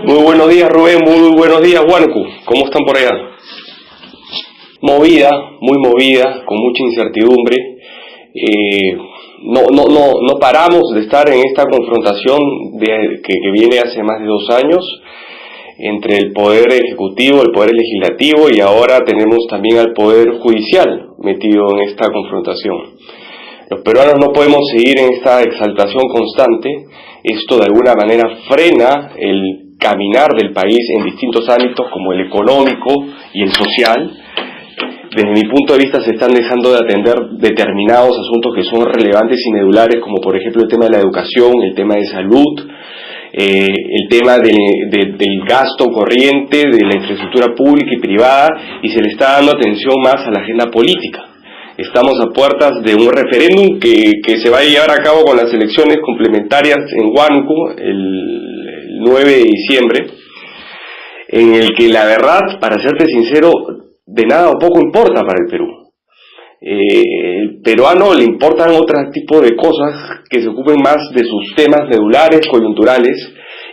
Muy buenos días, Rubén. Muy buenos días, Huánuco. ¿Cómo están por allá? Movida, muy movida, con mucha incertidumbre. No paramos de estar en esta confrontación que viene hace más de 2 años entre el poder ejecutivo, el poder legislativo, y ahora tenemos también al poder judicial metido en esta confrontación. Los peruanos no podemos seguir en esta exaltación constante. Esto de alguna manera frena el caminar del país en distintos ámbitos como el económico y el social. Desde mi punto de vista se están dejando de atender determinados asuntos que son relevantes y medulares, como por ejemplo el tema de la educación, el tema de salud, el tema del gasto corriente, de la infraestructura pública y privada, y se le está dando atención más a la agenda política. Estamos a puertas de un referéndum que se va a llevar a cabo con las elecciones complementarias en Huánuco el 9 de diciembre, en el que la verdad, para serte sincero, de nada o poco importa para el Perú. El peruano le importan otro tipo de cosas que se ocupen más de sus temas medulares, coyunturales,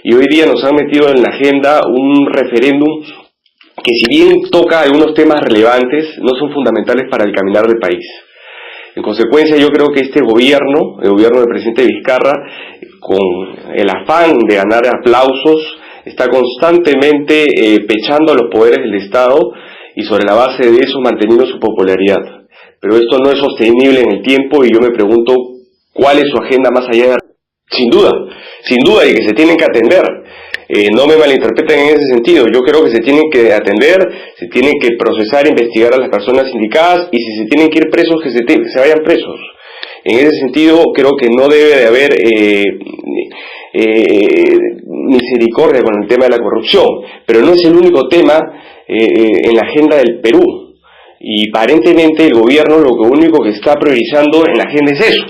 y hoy día nos han metido en la agenda un referéndum que, si bien toca algunos temas relevantes, no son fundamentales para el caminar del país. En consecuencia, yo creo que este gobierno, el gobierno del presidente Vizcarra, con el afán de ganar aplausos, está constantemente pechando a los poderes del Estado y sobre la base de eso manteniendo su popularidad. Pero esto no es sostenible en el tiempo, y yo me pregunto cuál es su agenda más allá de... Sin duda, y que se tienen que atender. No me malinterpreten en ese sentido. Yo creo que se tienen que atender, se tienen que procesar, investigar a las personas indicadas, y si se tienen que ir presos, que se vayan presos. En ese sentido, creo que no debe de haber misericordia con el tema de la corrupción, pero no es el único tema en la agenda del Perú, y aparentemente el gobierno lo único que está priorizando en la agenda es eso,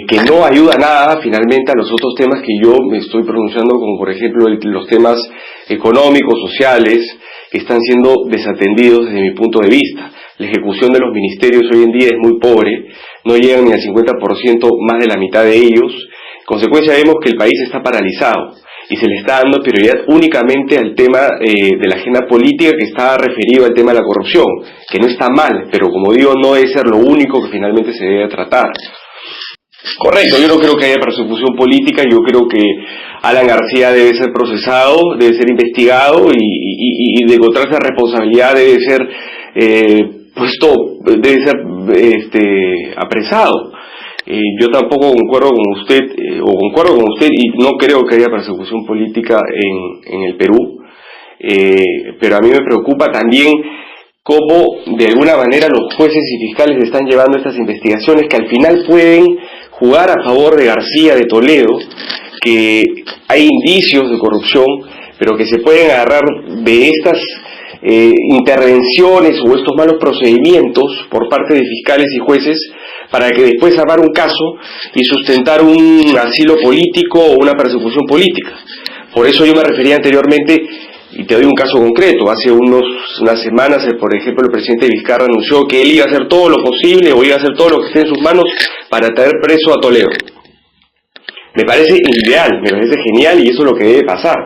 que no ayuda nada finalmente a los otros temas que yo me estoy pronunciando, como por ejemplo los temas económicos, sociales, que están siendo desatendidos desde mi punto de vista. La ejecución de los ministerios hoy en día es muy pobre, no llegan ni al 50%, más de la mitad de ellos. En consecuencia, vemos que el país está paralizado y se le está dando prioridad únicamente al tema de la agenda política, que está referido al tema de la corrupción, que no está mal, pero como digo, no debe ser lo único que finalmente se debe tratar. Correcto, yo no creo que haya persecución política. Yo creo que Alan García debe ser procesado, debe ser investigado, y de encontrarse responsabilidad debe ser apresado. Yo tampoco concuerdo con usted, y no creo que haya persecución política en el Perú, pero a mí me preocupa también cómo de alguna manera los jueces y fiscales están llevando estas investigaciones, que al final pueden jugar a favor de García, de Toledo, que hay indicios de corrupción, pero que se pueden agarrar de estas intervenciones o estos malos procedimientos por parte de fiscales y jueces para que después armar un caso y sustentar un asilo político o una persecución política. Por eso yo me refería anteriormente, y te doy un caso concreto. Hace unas semanas, por ejemplo, el presidente Vizcarra anunció que él iba a hacer todo lo posible, o iba a hacer todo lo que esté en sus manos para traer preso a Toledo. Me parece ideal, me parece genial, y eso es lo que debe pasar.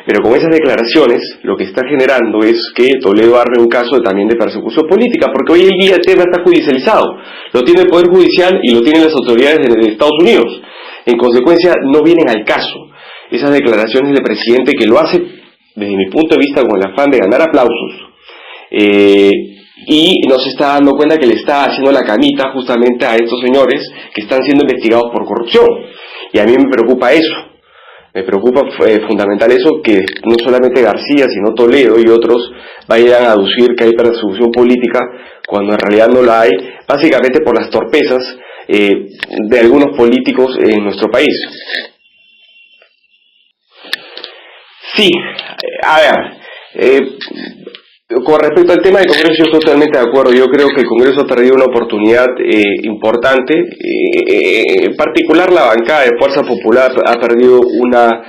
Pero con esas declaraciones, lo que está generando es que Toledo arme un caso también de persecución política, porque hoy en día el tema está judicializado. Lo tiene el Poder Judicial y lo tienen las autoridades de Estados Unidos. En consecuencia, no vienen al caso esas declaraciones del presidente, que lo hace, desde mi punto de vista, con el afán de ganar aplausos, y no se está dando cuenta que le está haciendo la camita justamente a estos señores que están siendo investigados por corrupción. Y a mí me preocupa eso, me preocupa fundamental eso, que no solamente García, sino Toledo y otros vayan a aducir que hay persecución política, cuando en realidad no la hay, básicamente por las torpezas de algunos políticos en nuestro país. Sí, a ver, con respecto al tema del Congreso, yo estoy totalmente de acuerdo. Yo creo que el Congreso ha perdido una oportunidad importante. En particular, la bancada de Fuerza Popular ha perdido una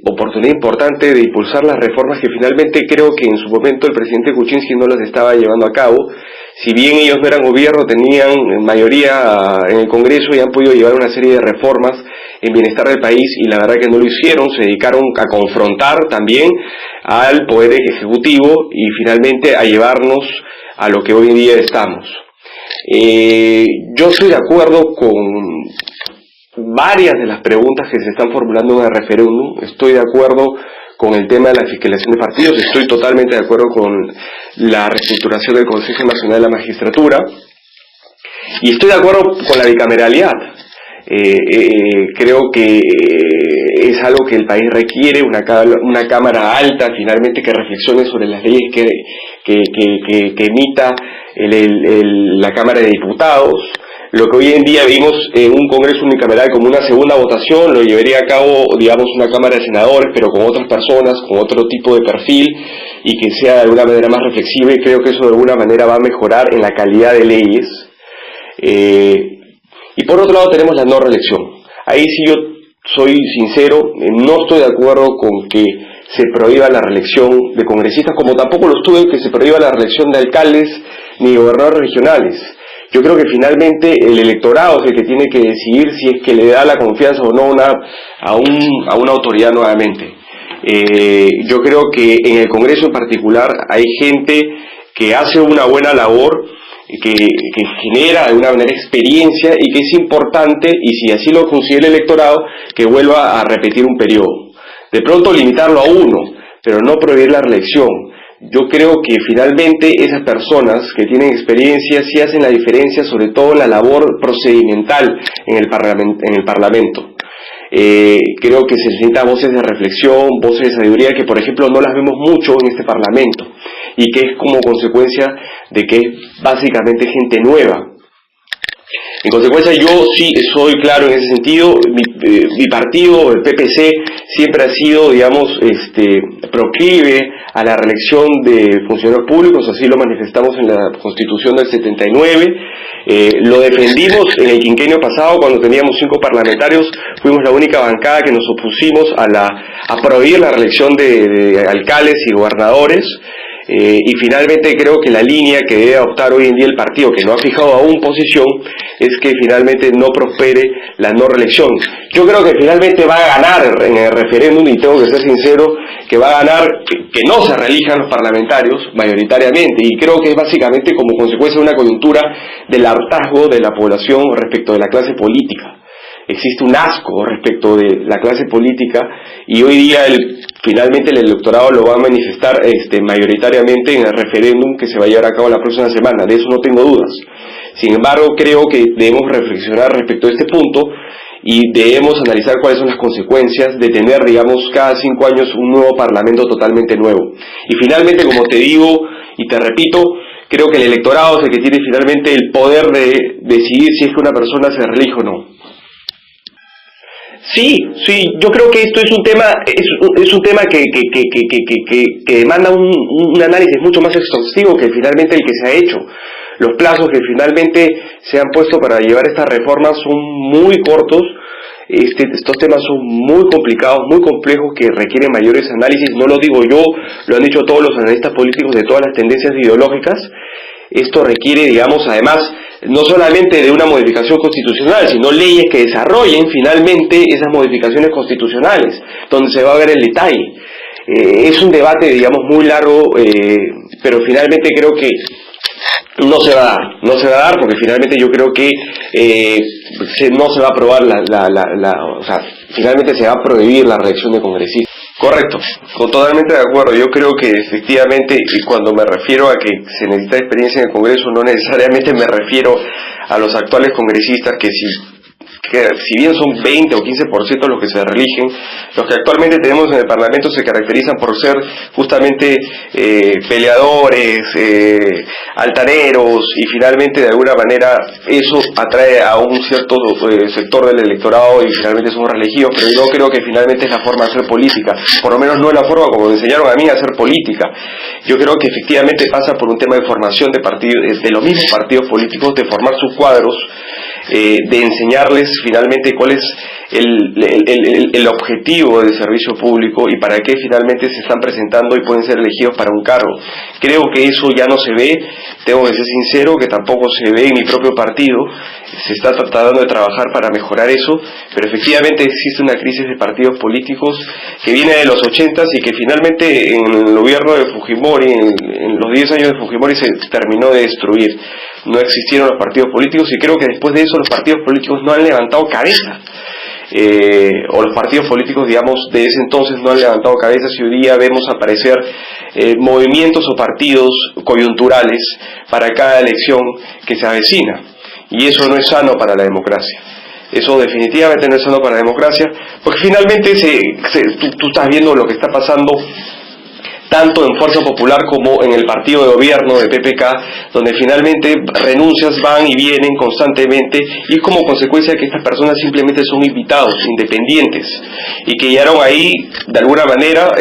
oportunidad importante de impulsar las reformas que finalmente creo que en su momento el presidente Kuczynski no las estaba llevando a cabo. Si bien ellos no eran gobierno, tenían mayoría en el Congreso y han podido llevar una serie de reformas en bienestar del país, y la verdad que no lo hicieron, se dedicaron a confrontar también al Poder Ejecutivo y finalmente a llevarnos a lo que hoy en día estamos. Yo estoy de acuerdo con varias de las preguntas que se están formulando en el referéndum. Estoy de acuerdo con el tema de la fiscalización de partidos, estoy totalmente de acuerdo con la reestructuración del Consejo Nacional de la Magistratura, y estoy de acuerdo con la bicameralidad. Creo que es algo que el país requiere, una cámara alta finalmente que reflexione sobre las leyes que emita la Cámara de Diputados. Lo que hoy en día vimos en un Congreso unicameral como una segunda votación, lo llevaría a cabo, digamos, una Cámara de Senadores, pero con otras personas, con otro tipo de perfil, y que sea de alguna manera más reflexiva, y creo que eso de alguna manera va a mejorar en la calidad de leyes. Y por otro lado tenemos la no reelección. Ahí sí yo soy sincero, no estoy de acuerdo con que se prohíba la reelección de congresistas, como tampoco lo estuve que se prohíba la reelección de alcaldes ni gobernadores regionales. Yo creo que finalmente el electorado es el que tiene que decidir si es que le da la confianza o no a una autoridad nuevamente. Yo creo que en el Congreso en particular hay gente que hace una buena labor, que genera de alguna manera experiencia, y que es importante, y si así lo considera el electorado, que vuelva a repetir un periodo. De pronto limitarlo a uno, pero no prohibir la reelección. Yo creo que finalmente esas personas que tienen experiencia sí hacen la diferencia, sobre todo en la labor procedimental en el Parlamento. Creo que se necesitan voces de reflexión, voces de sabiduría, que por ejemplo no las vemos mucho en este Parlamento, y que es como consecuencia de que es básicamente gente nueva. En consecuencia, yo sí soy claro en ese sentido. Mi partido, el PPC, siempre ha sido, digamos, proclive a la reelección de funcionarios públicos, así lo manifestamos en la Constitución del 79, lo defendimos en el quinquenio pasado cuando teníamos 5 parlamentarios, fuimos la única bancada que nos opusimos a prohibir la reelección de alcaldes y gobernadores. Y finalmente creo que la línea que debe adoptar hoy en día el partido, que no ha fijado aún posición, es que finalmente no prospere la no reelección. Yo creo que finalmente va a ganar en el referéndum, y tengo que ser sincero, que va a ganar que no se reelijan los parlamentarios mayoritariamente, y creo que es básicamente como consecuencia de una coyuntura del hartazgo de la población respecto de la clase política. Existe un asco respecto de la clase política, y hoy día finalmente el electorado lo va a manifestar mayoritariamente en el referéndum que se va a llevar a cabo la próxima semana, de eso no tengo dudas. Sin embargo, creo que debemos reflexionar respecto a este punto, y debemos analizar cuáles son las consecuencias de tener, digamos, cada 5 años un nuevo parlamento totalmente nuevo. Y finalmente, como te digo y te repito, creo que el electorado es el que tiene finalmente el poder de decidir si es que una persona se reelige o no. Sí, yo creo que esto es un tema que demanda un análisis mucho más exhaustivo que finalmente el que se ha hecho. Los plazos que finalmente se han puesto para llevar estas reformas son muy cortos. Estos temas son muy complicados, muy complejos, que requieren mayores análisis. No lo digo yo, lo han dicho todos los analistas políticos de todas las tendencias ideológicas. Esto requiere, digamos, además, no solamente de una modificación constitucional, sino leyes que desarrollen finalmente esas modificaciones constitucionales, donde se va a ver el detalle. Es un debate, digamos, muy largo, pero finalmente creo que no se va a dar porque finalmente yo creo que no se va a aprobar o sea, finalmente se va a prohibir la reelección de congresistas. Correcto, totalmente de acuerdo. Yo creo que efectivamente, y cuando me refiero a que se necesita experiencia en el Congreso, no necesariamente me refiero a los actuales congresistas, que si bien son 20 o 15% los que se reeligen, los que actualmente tenemos en el Parlamento se caracterizan por ser justamente peleadores, altaneros, y finalmente de alguna manera eso atrae a un cierto sector del electorado y finalmente son reelegidos, pero yo no creo que finalmente es la forma de hacer política, por lo menos no es la forma como me enseñaron a mí a hacer política. Yo creo que efectivamente pasa por un tema de formación de partidos, de los mismos partidos políticos, de formar sus cuadros, de enseñarles finalmente cuál es el objetivo del servicio público y para qué finalmente se están presentando y pueden ser elegidos para un cargo. Creo que eso ya no se ve, tengo que ser sincero, que tampoco se ve en mi propio partido. Se está tratando de trabajar para mejorar eso, pero efectivamente existe una crisis de partidos políticos que viene de los 80s y que finalmente en el gobierno de Fujimori, en los 10 años de Fujimori, se terminó de destruir. No existieron los partidos políticos y creo que después de eso los partidos políticos no han levantado cabeza. O los partidos políticos, digamos, de ese entonces no han levantado cabezas y hoy día vemos aparecer movimientos o partidos coyunturales para cada elección que se avecina. Y eso no es sano para la democracia. Eso definitivamente no es sano para la democracia, porque finalmente tú estás viendo lo que está pasando tanto en Fuerza Popular como en el partido de gobierno de PPK, donde finalmente renuncias van y vienen constantemente, y es como consecuencia que estas personas simplemente son invitados, independientes, y que llegaron ahí de alguna manera,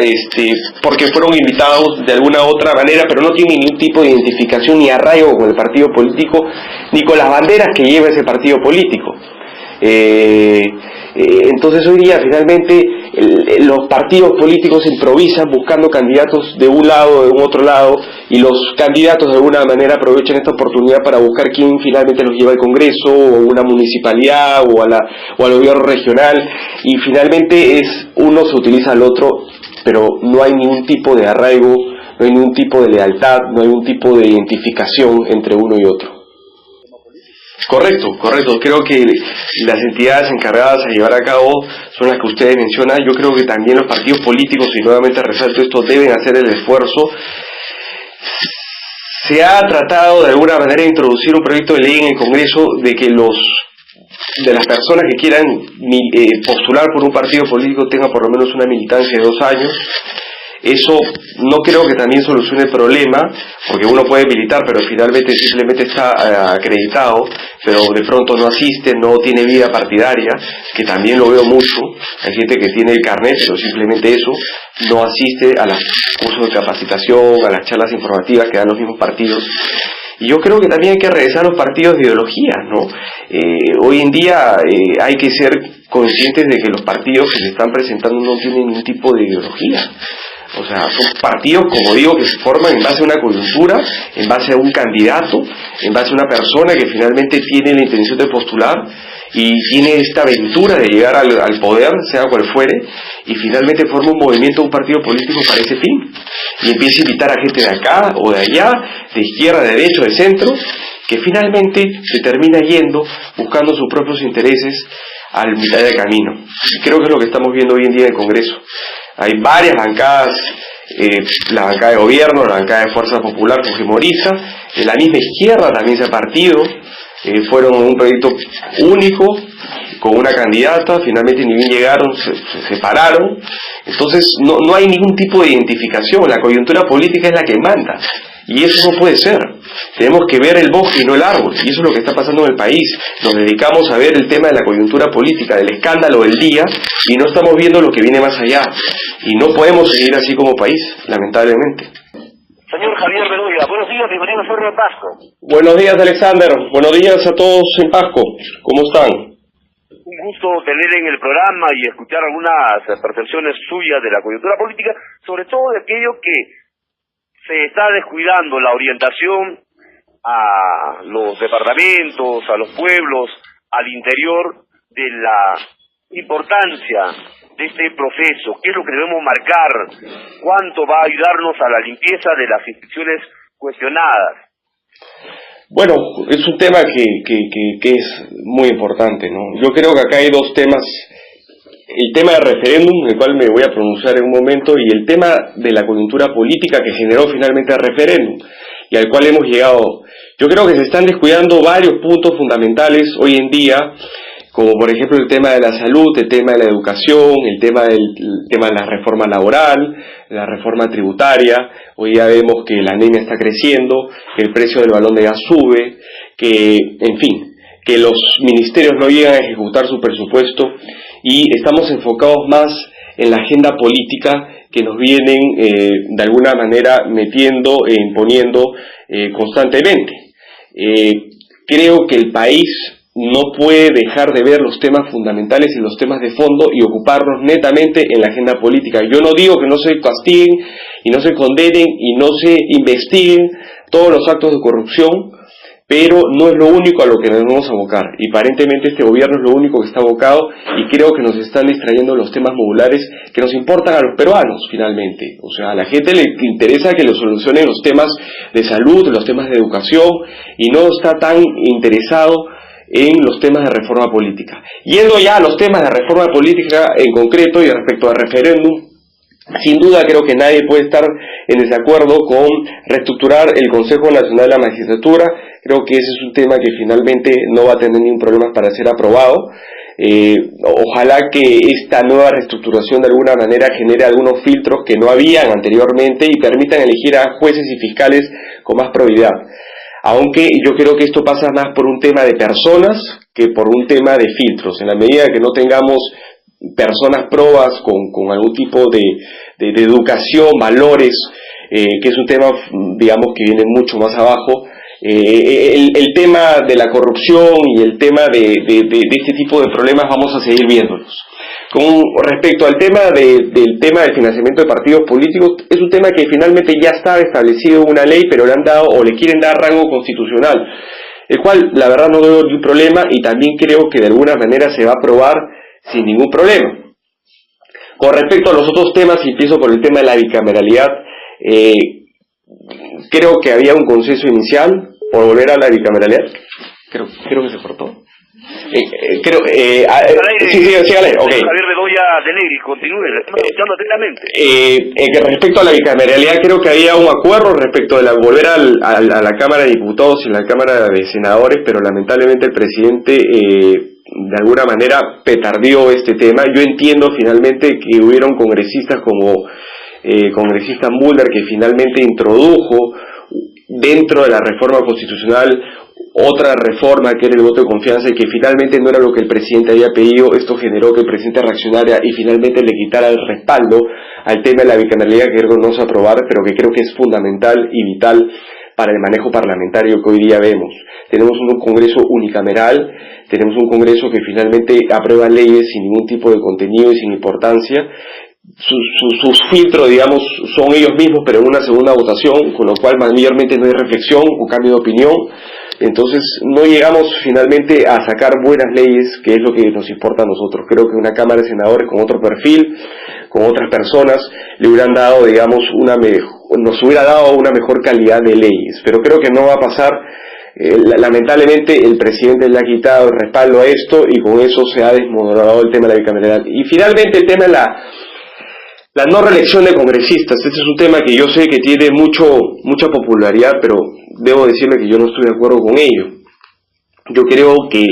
porque fueron invitados de alguna otra manera, pero no tienen ningún tipo de identificación ni arraigo con el partido político, ni con las banderas que lleva ese partido político. Entonces hoy día finalmente los partidos políticos improvisan buscando candidatos de un lado, de un otro lado, y los candidatos de alguna manera aprovechan esta oportunidad para buscar quién finalmente los lleva al Congreso, o a una municipalidad, o al gobierno regional, y finalmente uno se utiliza al otro, pero no hay ningún tipo de arraigo, no hay ningún tipo de lealtad, no hay ningún tipo de identificación entre uno y otro. Correcto. Creo que las entidades encargadas a llevar a cabo son las que ustedes mencionan. Yo creo que también los partidos políticos, y nuevamente resalto esto, deben hacer el esfuerzo. Se ha tratado de alguna manera de introducir un proyecto de ley en el Congreso de que de las personas que quieran postular por un partido político tengan por lo menos una militancia de 2 años. Eso no creo que también solucione el problema, porque uno puede militar, pero finalmente simplemente está acreditado, pero de pronto no asiste, no tiene vida partidaria, que también lo veo mucho. Hay gente que tiene el carnet, pero simplemente eso, no asiste a los cursos de capacitación, a las charlas informativas que dan los mismos partidos. Y yo creo que también hay que regresar a los partidos de ideología, ¿no? Hoy en día hay que ser conscientes de que los partidos que se están presentando no tienen ningún tipo de ideología. O sea, son partidos, como digo, que se forman en base a una coyuntura, en base a un candidato, en base a una persona que finalmente tiene la intención de postular y tiene esta aventura de llegar al poder, sea cual fuere, y finalmente forma un movimiento, un partido político para ese fin. Y empieza a invitar a gente de acá o de allá, de izquierda, de derecha, de centro, que finalmente se termina yendo, buscando sus propios intereses al mitad del camino. Y creo que es lo que estamos viendo hoy en día en el Congreso. Hay varias bancadas, la bancada de gobierno, la bancada de Fuerza Popular fujimorista, de la misma izquierda también se ha partido, fueron un proyecto único, con una candidata, finalmente ni bien llegaron, se separaron. Entonces no hay ningún tipo de identificación, la coyuntura política es la que manda, y eso no puede ser. Tenemos que ver el bosque y no el árbol, y eso es lo que está pasando en el país. Nos dedicamos a ver el tema de la coyuntura política, del escándalo del día, y no estamos viendo lo que viene más allá, y no podemos seguir así como país, lamentablemente. Señor Javier Bedoya, buenos días, bienvenido a Foro de Pasco. Buenos días, Alexander, buenos días a todos en Pasco, ¿cómo están? Un gusto tener en el programa y escuchar algunas percepciones suyas de la coyuntura política, sobre todo de aquello que se está descuidando, la orientación a los departamentos, a los pueblos, al interior de la importancia de este proceso, qué es lo que debemos marcar, cuánto va a ayudarnos a la limpieza de las instituciones cuestionadas. Bueno, es un tema que es muy importante, ¿no? Yo creo que acá hay 2 temas. El tema del referéndum, el cual me voy a pronunciar en un momento, y el tema de la coyuntura política que generó finalmente el referéndum, y al cual hemos llegado. Yo creo que se están descuidando varios puntos fundamentales hoy en día, como por ejemplo el tema de la salud, el tema de la educación, el tema de la reforma laboral, la reforma tributaria. Hoy ya vemos que la anemia está creciendo, que el precio del balón de gas sube, que, en fin, que los ministerios no llegan a ejecutar su presupuesto, y estamos enfocados más en la agenda política que nos vienen de alguna manera metiendo e imponiendo constantemente. Creo que el país no puede dejar de ver los temas fundamentales y los temas de fondo y ocuparnos netamente en la agenda política. Yo no digo que no se castiguen y no se condenen y no se investiguen todos los actos de corrupción, pero no es lo único a lo que nos vamos a abocar. Y aparentemente este gobierno es lo único que está abocado, y creo que nos están distrayendo los temas modulares que nos importan a los peruanos finalmente. O sea, a la gente le interesa que lo solucionen los temas de salud, los temas de educación, y no está tan interesado en los temas de reforma política. Yendo ya a los temas de reforma política en concreto y respecto al referéndum, sin duda creo que nadie puede estar en desacuerdo con reestructurar el Consejo Nacional de la Magistratura. Creo que ese es un tema que finalmente no va a tener ningún problema para ser aprobado. Ojalá que esta nueva reestructuración de alguna manera genere algunos filtros que no habían anteriormente y permitan elegir a jueces y fiscales con más probidad. Aunque yo creo que esto pasa más por un tema de personas que por un tema de filtros. En la medida que no tengamos personas probas con algún tipo de educación, valores, que es un tema, digamos, que viene mucho más abajo, el tema de la corrupción y el tema de este tipo de problemas vamos a seguir viéndolos. Con respecto al tema del tema del financiamiento de partidos políticos, es un tema que finalmente ya está establecido en una ley, pero le han dado o le quieren dar rango constitucional, el cual la verdad no veo ningún problema, y también creo que de alguna manera se va a aprobar sin ningún problema. Con respecto a los otros temas, y empiezo por el tema de la bicameralidad, creo que había un consenso inicial por volver a la bicameralidad. Creo que se cortó. Sí, vale, ok. Javier Bedoya de Negri, continúe, le estamos escuchando atentamente. Respecto a la bicameralidad, creo que había un acuerdo respecto de volver a la Cámara de Diputados y la Cámara de Senadores, pero lamentablemente el presidente de alguna manera petardeó este tema. Yo entiendo finalmente que hubieron congresistas como congresista Mulder, que finalmente introdujo dentro de la reforma constitucional otra reforma que era el voto de confianza, y que finalmente no era lo que el presidente había pedido. Esto generó que el presidente reaccionara y finalmente le quitara el respaldo al tema de la bicameralidad, que creo que no se aprobar, pero que creo que es fundamental y vital para el manejo parlamentario que hoy día vemos. Tenemos un Congreso unicameral, tenemos un Congreso que finalmente aprueba leyes sin ningún tipo de contenido y sin importancia. Sus filtros, digamos, son ellos mismos, pero en una segunda votación, con lo cual mayormente no hay reflexión o cambio de opinión. Entonces no llegamos finalmente a sacar buenas leyes, que es lo que nos importa a nosotros. Creo que una Cámara de Senadores con otro perfil, con otras personas, le hubieran dado, digamos, nos hubiera dado una mejor calidad de leyes. Pero creo que no va a pasar. Lamentablemente el presidente le ha quitado el respaldo a esto, y con eso se ha desmoronado el tema de la bicameralidad. Y finalmente el tema de la no reelección de congresistas. Este es un tema que yo sé que tiene mucha popularidad, pero debo decirle que yo no estoy de acuerdo con ello. Yo creo que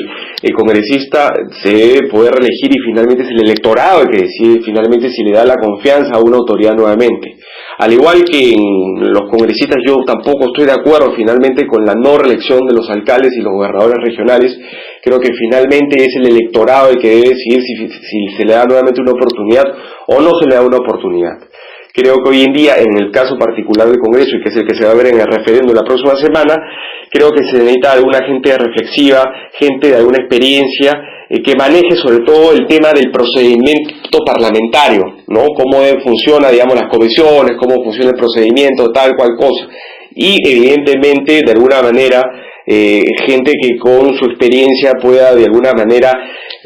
el congresista se debe poder reelegir, y finalmente es el electorado el que decide finalmente si le da la confianza a una autoridad nuevamente. Al igual que en los congresistas, yo tampoco estoy de acuerdo finalmente con la no reelección de los alcaldes y los gobernadores regionales. Creo que finalmente es el electorado el que debe decidir si se le da nuevamente una oportunidad o no se le da una oportunidad. Creo que hoy en día, en el caso particular del Congreso, y que es el que se va a ver en el referéndum la próxima semana, creo que se necesita alguna gente reflexiva, gente de alguna experiencia, que maneje sobre todo el tema del procedimiento parlamentario, ¿no? Cómo funciona, digamos, las comisiones, cómo funciona el procedimiento, tal cual cosa. Y evidentemente, de alguna manera, gente que con su experiencia pueda de alguna manera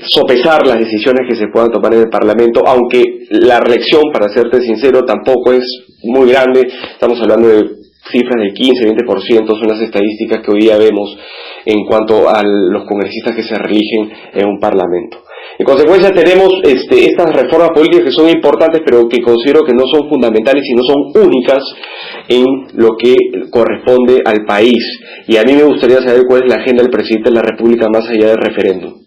sopesar las decisiones que se puedan tomar en el Parlamento, aunque la reelección, para serte sincero, tampoco es muy grande. Estamos hablando de cifras del 15-20%, son las estadísticas que hoy día vemos en cuanto a los congresistas que se reeligen en un Parlamento. En consecuencia tenemos estas reformas políticas que son importantes, pero que considero que no son fundamentales y no son únicas en lo que corresponde al país. Y a mí me gustaría saber cuál es la agenda del presidente de la República más allá del referéndum.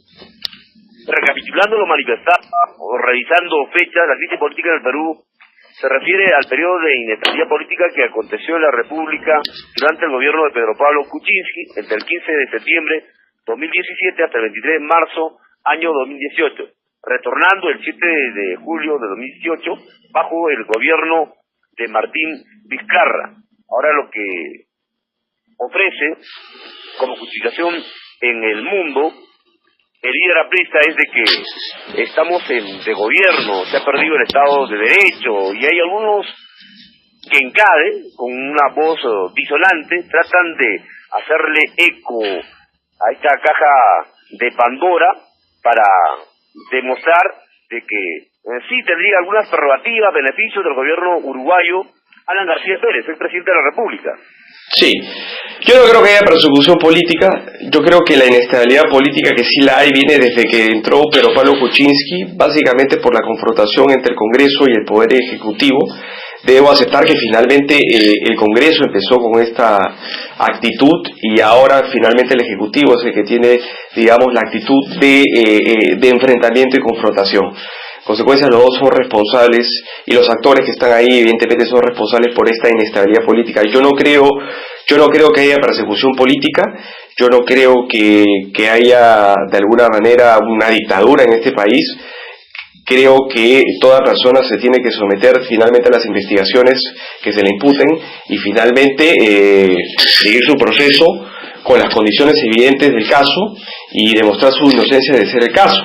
Recapitulando lo manifestado o revisando fechas, la crisis política en el Perú se refiere al periodo de inestabilidad política que aconteció en la República durante el gobierno de Pedro Pablo Kuczynski, entre el 15 de septiembre 2017 hasta el 23 de marzo año 2018, retornando el 7 de julio de 2018 bajo el gobierno de Martín Vizcarra. Ahora lo que ofrece como justificación en el mundo el líder aprista es de que estamos de gobierno, se ha perdido el Estado de Derecho, y hay algunos que en CADE, con una voz disonante, tratan de hacerle eco a esta caja de Pandora para demostrar de que sí tendría algunas prerrogativas, beneficios del gobierno uruguayo. Alan García Pérez, el presidente de la República. Sí, yo no creo que haya persecución política. Yo creo que la inestabilidad política, que sí la hay, viene desde que entró Pedro Pablo Kuczynski, básicamente por la confrontación entre el Congreso y el Poder Ejecutivo. Debo aceptar que finalmente el Congreso empezó con esta actitud y ahora finalmente el Ejecutivo es el que tiene, digamos, la actitud de enfrentamiento y confrontación. En consecuencia, los dos son responsables y los actores que están ahí evidentemente son responsables por esta inestabilidad política. Yo no creo que haya persecución política, yo no creo que haya de alguna manera una dictadura en este país. Creo que toda persona se tiene que someter finalmente a las investigaciones que se le imputen y finalmente seguir su proceso con las condiciones evidentes del caso y demostrar su inocencia de ser el caso.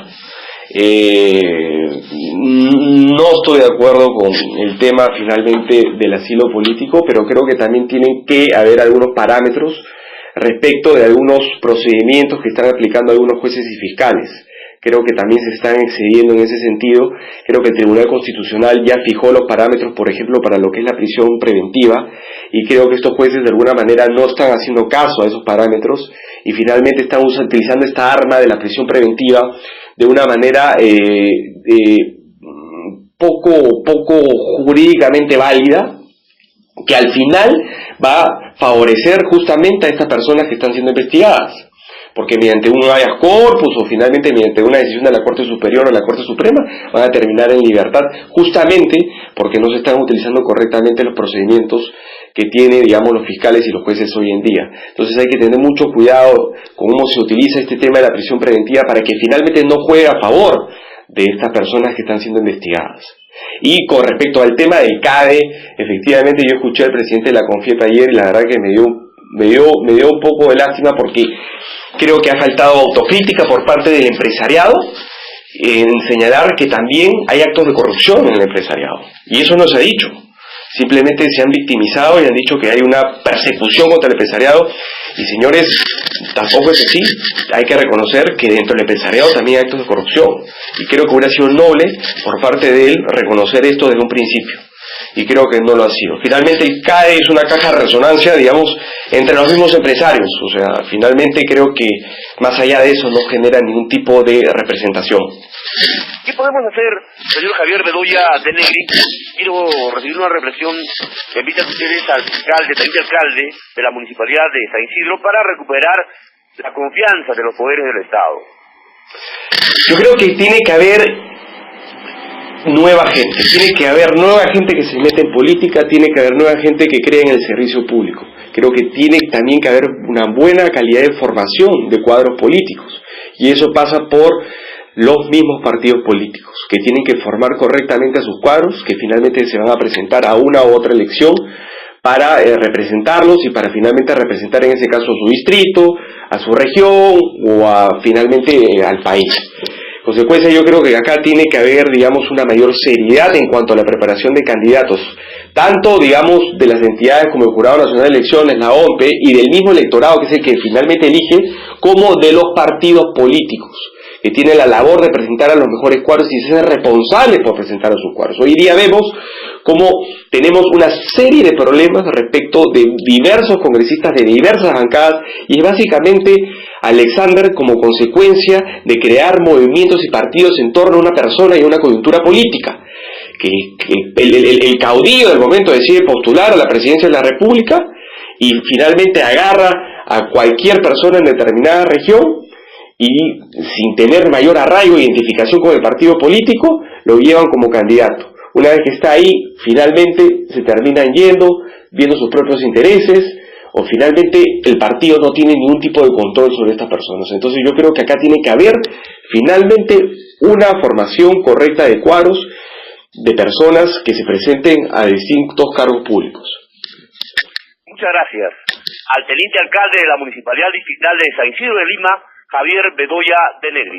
No estoy de acuerdo con el tema finalmente del asilo político, pero creo que también tienen que haber algunos parámetros respecto de algunos procedimientos que están aplicando algunos jueces y fiscales. Creo que también se están excediendo en ese sentido. Creo que el Tribunal Constitucional ya fijó los parámetros, por ejemplo, para lo que es la prisión preventiva, y creo que estos jueces de alguna manera no están haciendo caso a esos parámetros y finalmente están utilizando esta arma de la prisión preventiva de una manera poco jurídicamente válida, que al final va a favorecer justamente a estas personas que están siendo investigadas, porque mediante un habeas corpus o finalmente mediante una decisión de la Corte Superior o la Corte Suprema van a terminar en libertad, justamente porque no se están utilizando correctamente los procedimientos que tienen, digamos, los fiscales y los jueces hoy en día. Entonces hay que tener mucho cuidado con cómo se utiliza este tema de la prisión preventiva para que finalmente no juegue a favor de estas personas que están siendo investigadas. Y con respecto al tema del CADE, efectivamente yo escuché al presidente de la Confiep ayer y la verdad que me dio un poco de lástima porque creo que ha faltado autocrítica por parte del empresariado en señalar que también hay actos de corrupción en el empresariado. Y eso no se ha dicho. Simplemente se han victimizado y han dicho que hay una persecución contra el empresariado. Y señores, tampoco es así. Hay que reconocer que dentro del empresariado también hay actos de corrupción. Y creo que hubiera sido noble por parte de él reconocer esto desde un principio. Y creo que no lo ha sido. Finalmente el CADE es una caja de resonancia, digamos, entre los mismos empresarios. O sea, finalmente creo que más allá de eso no genera ningún tipo de representación. ¿Qué podemos hacer, señor Javier Bedoya de Negri? Quiero recibir una reflexión que invitan ustedes al teniente alcalde de la Municipalidad de San Isidro para recuperar la confianza de los poderes del Estado. Yo creo que tiene que haber nueva gente que se mete en política, tiene que haber nueva gente que cree en el servicio público. Creo que tiene también que haber una buena calidad de formación de cuadros políticos, y eso pasa por los mismos partidos políticos, que tienen que formar correctamente a sus cuadros, que finalmente se van a presentar a una u otra elección para representarlos y para finalmente representar en ese caso a su distrito, a su región o finalmente al país. En consecuencia, yo creo que acá tiene que haber, digamos, una mayor seriedad en cuanto a la preparación de candidatos, tanto, digamos, de las entidades como el Jurado Nacional de Elecciones, la OMPE, y del mismo electorado, que es el que finalmente elige, como de los partidos políticos, que tienen la labor de presentar a los mejores cuadros y ser responsables por presentar a sus cuadros. Hoy día vemos cómo tenemos una serie de problemas respecto de diversos congresistas de diversas bancadas, y es básicamente Alexander como consecuencia de crear movimientos y partidos en torno a una persona y a una coyuntura política. Que el caudillo del momento decide postular a la presidencia de la República y finalmente agarra a cualquier persona en determinada región y sin tener mayor arraigo e identificación con el partido político lo llevan como candidato. Una vez que está ahí, finalmente se terminan yendo, viendo sus propios intereses, o finalmente el partido no tiene ningún tipo de control sobre estas personas. Entonces yo creo que acá tiene que haber finalmente una formación correcta de cuadros de personas que se presenten a distintos cargos públicos. Muchas gracias. Al teniente alcalde de la Municipalidad Distrital de San Isidro de Lima, Javier Bedoya de Negri.